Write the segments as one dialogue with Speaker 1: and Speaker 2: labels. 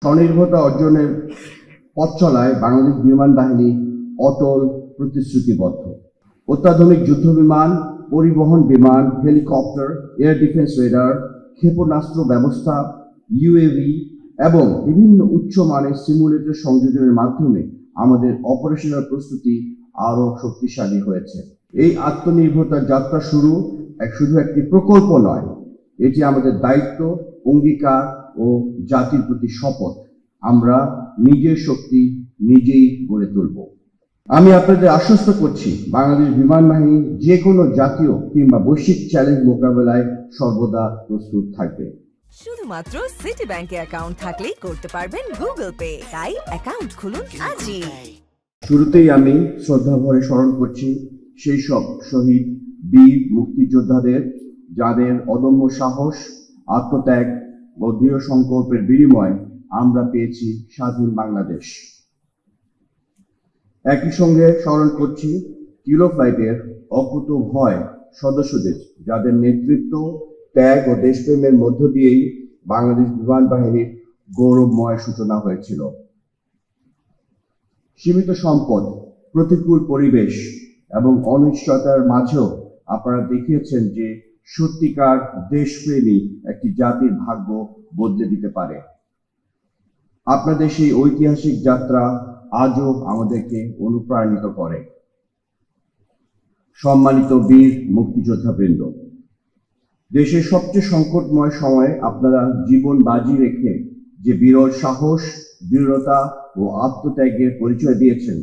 Speaker 1: স্বনির্ভরতা অর্জনের পথ চলায় বাংলাদেশ বিমান বাহিনী অটল প্রতিশ্রুতিবদ্ধ। অত্যাধুনিক যুদ্ধবিমান, পরিবহন বিমান, হেলিকপ্টার, এয়ার ডিফেন্স রেডার, ক্ষেপণাস্ত্র ব্যবস্থা, ইউএভি এবং বিভিন্ন উচ্চমানের সিমুলেটর সংযোজনের মাধ্যমে আমাদের অপারেশনাল প্রস্তুতি আরও শক্তিশালী হয়েছে। এই আত্মনির্ভরতার যাত্রা শুধু একটি প্রকল্প নয়, এটি আমাদের দায়িত্ব, অঙ্গীকার ও জাতির প্রতি শপথ। আমরা নিজের শক্তি নিজেই গড়ে তুলব। আমি আপনাদের আশ্বস্ত করছি, বাংলাদেশ বিমান বাহিনী যে কোনো জাতীয় কিংবা বৈশ্বিক চ্যালেঞ্জ মোকাবেলায় সর্বদা প্রস্তুত থাকবে।
Speaker 2: শুধুমাত্র সিটি ব্যাংকে অ্যাকাউন্ট থাকলেই করতে পারবেন গুগল পে। তাই অ্যাকাউন্ট খুলুন আজই।
Speaker 1: শুরুতেই আমি শ্রদ্ধাভরে স্মরণ করছি সেই সব শহীদ বীর মুক্তিযোদ্ধাদের, যাদের অদম্য সাহস, আত্মত্যাগ ও দৃঢ় সংকল্পের বিনিময়ে আমরা পেয়েছি স্বাধীন বাংলাদেশ। একই সঙ্গে স্মরণ করছি কিলো ফ্লাইটের অকুতোভয় সদস্যদের, যাদের নেতৃত্ব, ত্যাগ ও দেশপ্রেমের মধ্য দিয়েই বাংলাদেশ বিমান বাহিনীর গৌরবময় সূচনা হয়েছিল। সীমিত সম্পদ, প্রতিকূল পরিবেশ এবং অনিশ্চয়তার মাঝেও আপনারা দেখিয়েছেন যে সত্যিকার দেশপ্রেমী একটি জাতির ভাগ্য বদলে দিতে পারে। আপনাদের সেই ঐতিহাসিক যাত্রা আজও আমাদেরকে অনুপ্রাণিত করে। সম্মানিত বীর মুক্তিযোদ্ধাবৃন্দ, দেশের সবচেয়ে সংকটময় সময়ে আপনারা জীবন বাজি রেখে যে বিরল সাহস, দৃঢ়তা ও আত্মত্যাগের পরিচয় দিয়েছেন,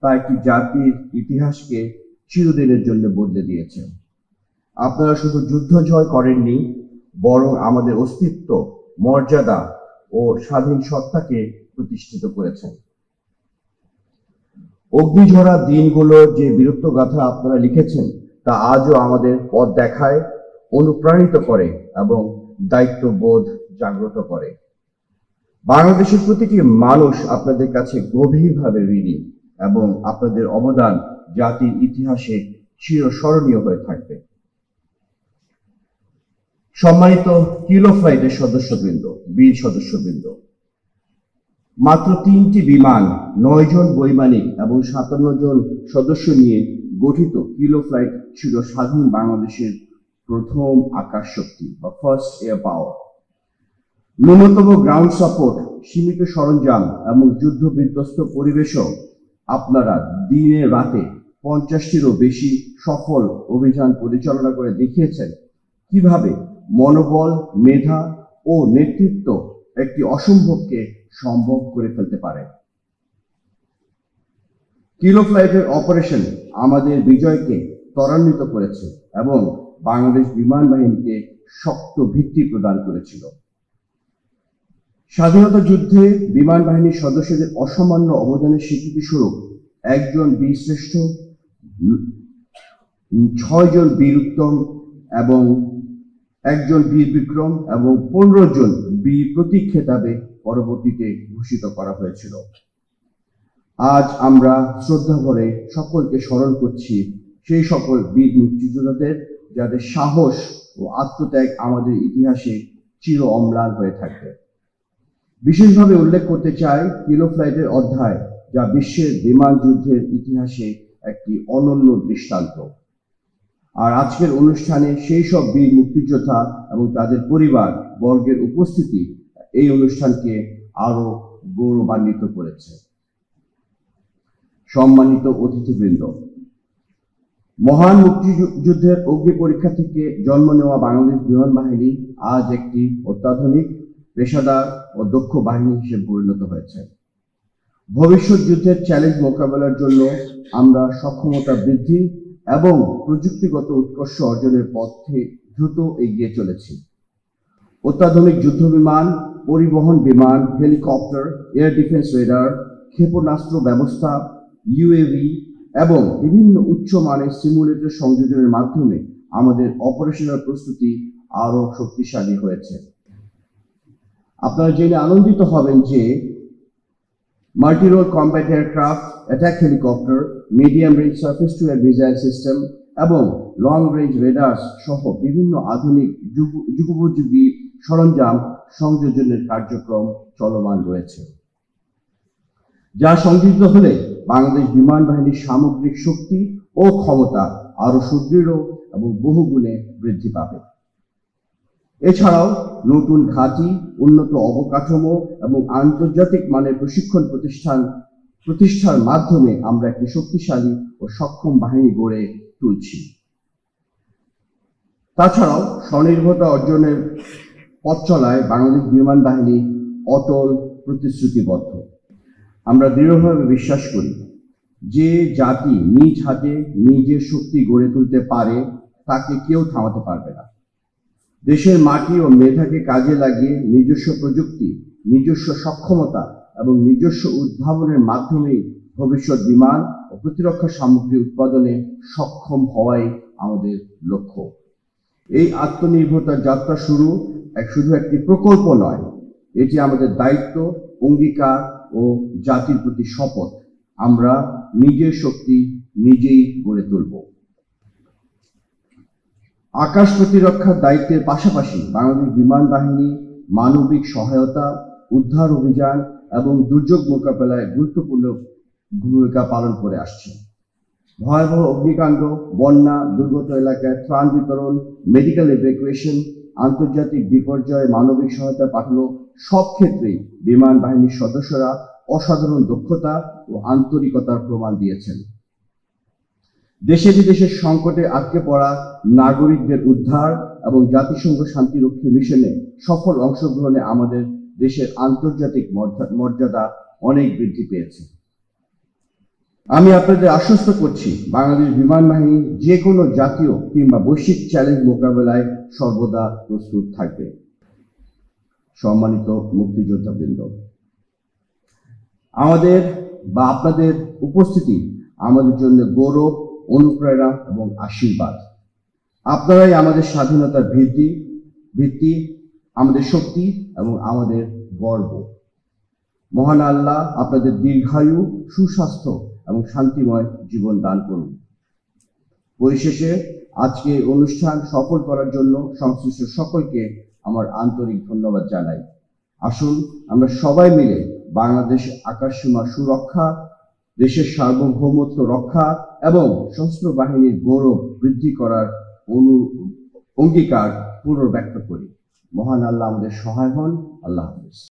Speaker 1: তা একটি জাতির ইতিহাসকে চিরদিনের জন্য বদলে দিয়েছে। আপনারা শুধু যুদ্ধ জয় করেননি, বরং আমাদের অস্তিত্ব, মর্যাদা ও স্বাধীন সত্তাকে প্রতিষ্ঠিত করেছেন। অগ্নিঝরা দিনগুলোর যে বীরত্বগাথা আপনারা লিখেছেন, তা আজও আমাদের পথ দেখায়, অনুপ্রাণিত করে এবং দায়িত্ববোধ জাগ্রত করে। বাংলাদেশের প্রতিটি মানুষ আপনাদের কাছে গভীরভাবে ঋণী এবং আপনাদের অবদান জাতির ইতিহাসে চিরস্মরণীয় হয়ে থাকবে। সম্মানিত কিলো ফ্লাইটের সদস্যবৃন্দ, বীর সদস্যবৃন্দ, মাত্র 3টি বিমান, 9 জন বৈমানিক এবং 57 জন সদস্য নিয়ে গঠিত কিলো ফ্লাইট ছিল স্বাধীন বাংলাদেশের প্রথম আকাশ শক্তি বা ফার্স্ট এয়ার পাওয়ার। ন্যূনতম গ্রাউন্ড সাপোর্ট, সীমিত সরঞ্জাম এবং যুদ্ধ বিধ্বস্ত পরিবেশও আপনারা দিনে রাতে 50টিরও বেশি সফল অভিযান পরিচালনা করে দেখিয়েছেন কিভাবে মনোবল, মেধা ও নেতৃত্ব একটি অসম্ভবকে সম্ভব করে ফেলতে পারে। কিলো ফ্লাইটের অপারেশন আমাদের বিজয়কে ত্বরান্বিত করেছে এবং বাংলাদেশ বিমান বাহিনীকে শক্ত ভিত্তি প্রদান করেছিল। স্বাধীনতা যুদ্ধে বিমান বাহিনীর সদস্যদের অসামান্য অবদানের স্বীকৃতিস্বরূপ একজন বীরশ্রেষ্ঠ, 6 জন বীর উত্তম এবং একজন বীর বিক্রম এবং 15 জন বীর প্রতীক খেতাবে পরবর্তীতে ভূষিত করা হয়েছিল। আজ আমরা শ্রদ্ধাভরে সকলকে স্মরণ করছি সেই সকল বীর মুক্তিযোদ্ধাদের, যাদের সাহস ও আত্মত্যাগ আমাদের ইতিহাসে চির অম্লান হয়ে থাকবে। বিশেষভাবে উল্লেখ করতে চাই কিলো ফ্লাইটের অধ্যায়, যা বিশ্বের বিমান যুদ্ধের ইতিহাসে একটি অনন্য দৃষ্টান্ত। আর আজকের অনুষ্ঠানে সেই সব বীর মুক্তিযোদ্ধা এবং তাদের পরিবার বর্গের উপস্থিতি এই অনুষ্ঠানকে আরো গৌরবান্বিত করেছে। সম্মানিত অতিথিবৃন্দ, মহান মুক্তিযুদ্ধের অগ্নি পরীক্ষা থেকে জন্ম নেওয়া বাংলাদেশ বিমান বাহিনী আজ একটি অত্যাধুনিক, পেশাদার ও দক্ষ বাহিনী হিসেবে পরিণত হয়েছে। ভবিষ্যৎ যুদ্ধের চ্যালেঞ্জ মোকাবেলার জন্য আমরা সক্ষমতা বৃদ্ধি এবং প্রযুক্তিগত উৎকর্ষ অর্জনের পথে দ্রুত এগিয়ে চলেছি। অত্যাধুনিক যুদ্ধবিমান, পরিবহন বিমান, হেলিকপ্টার, এয়ার ডিফেন্স রেডার, ক্ষেপণাস্ত্র ব্যবস্থা, ইউএভি এবং বিভিন্ন উচ্চমানের সিমুলেটর সংযোজনের মাধ্যমে আমাদের অপারেশনাল প্রস্তুতি আরও শক্তিশালী হয়েছে। আপনারা জেনে আনন্দিত হবেন যে multi-role combat aircraft, attack helicopter, medium range surface two air missile system এবং লং রেঞ্জ রেডার্স সহ বিভিন্ন আধুনিক যুগোপযোগী সরঞ্জাম সংযোজনের কার্যক্রম চলমান রয়েছে, যা সংযুক্ত হলে বাংলাদেশ বিমান বাহিনীর সামগ্রিক শক্তি ও ক্ষমতা আরো সুদৃঢ় এবং বহুগুণে বৃদ্ধি পাবে। এছাড়াও নতুন ঘাঁটি, উন্নত অবকাঠামো এবং আন্তর্জাতিক মানের প্রশিক্ষণ প্রতিষ্ঠার মাধ্যমে আমরা একটি শক্তিশালী ও সক্ষম বাহিনী গড়ে তুলছি। তাছাড়াও স্বনির্ভরতা অর্জনের পথ চলায় বাংলাদেশ বিমান বাহিনী অটল প্রতিশ্রুতিবদ্ধ। আমরা দৃঢ়ভাবে বিশ্বাস করি যে জাতি নিজ হাতে নিজের শক্তি গড়ে তুলতে পারে তাকে কেউ থামাতে পারবে না। দেশের মাটি ও মেধাকে কাজে লাগিয়ে নিজস্ব প্রযুক্তি, নিজস্ব সক্ষমতা এবং নিজস্ব উদ্ভাবনের মাধ্যমেই ভবিষ্যৎ বিমান ও প্রতিরক্ষা সামগ্রী উৎপাদনে সক্ষম হওয়াই আমাদের লক্ষ্য। এই আত্মনির্ভরতার যাত্রা শুধু একটি প্রকল্প নয়, এটি আমাদের দায়িত্ব, অঙ্গীকার ও জাতির প্রতি শপথ। আমরা নিজের শক্তি নিজেই গড়ে তুলব। আকাশ প্রতিরক্ষার দায়িত্বের পাশাপাশি বাংলাদেশ বিমান বাহিনী মানবিক সহায়তা, উদ্ধার অভিযান এবং দুর্যোগ মোকাবেলায় গুরুত্বপূর্ণ ভূমিকা পালন করে আসছে। ভয়াবহ অগ্নিকাণ্ড, বন্যা, দুর্গত এলাকায় ত্রাণ বিতরণ, মেডিকেল ইভ্যাকুয়েশন, আন্তর্জাতিক বিপর্যয়ে মানবিক সহায়তা পাঠানো সব ক্ষেত্রেই বিমান বাহিনীর সদস্যরা অসাধারণ দক্ষতা ও আন্তরিকতার প্রমাণ দিয়েছেন। দেশে বিদেশের সংকটে আটকে পড়া নাগরিকদের উদ্ধার এবং জাতিসংঘ শান্তিরক্ষী মিশনে সফল অংশগ্রহণে আমাদের দেশের আন্তর্জাতিক মর্যাদা অনেক বৃদ্ধি পেয়েছে। আমি আপনাদের আশ্বস্ত করছি, বাংলাদেশ বিমান বাহিনী যে কোনো জাতীয় কিংবা বৈশ্বিক চ্যালেঞ্জ মোকাবেলায় সর্বদা প্রস্তুত থাকবে। সম্মানিত মুক্তিযোদ্ধাবৃন্দ, আপনাদের উপস্থিতি আমাদের জন্য গৌরব, অনুপ্রেরণা এবং আশীর্বাদ। আপনারাই আমাদের স্বাধীনতার ভিত্তি, আমাদের শক্তি এবং আমাদের গর্ব। মহান আল্লাহ আপনাদের দীর্ঘায়ু, সুস্বাস্থ্য এবং শান্তিময় জীবন দান করুন। পরিশেষে আজকে অনুষ্ঠান সফল করার জন্য সংশ্লিষ্ট সকলকে আমার আন্তরিক ধন্যবাদ জানাই। আসুন আমরা সবাই মিলে বাংলাদেশ আকাশসীমা সুরক্ষা, দেশের সার্বভৌমত্ব রক্ষা এবং সশস্ত্র বাহিনীর গৌরব বৃদ্ধি করার অঙ্গীকার পুনর্ব্যক্ত করি। মহান আল্লাহ আমাদের সহায় হন। আল্লাহ হাফেজ।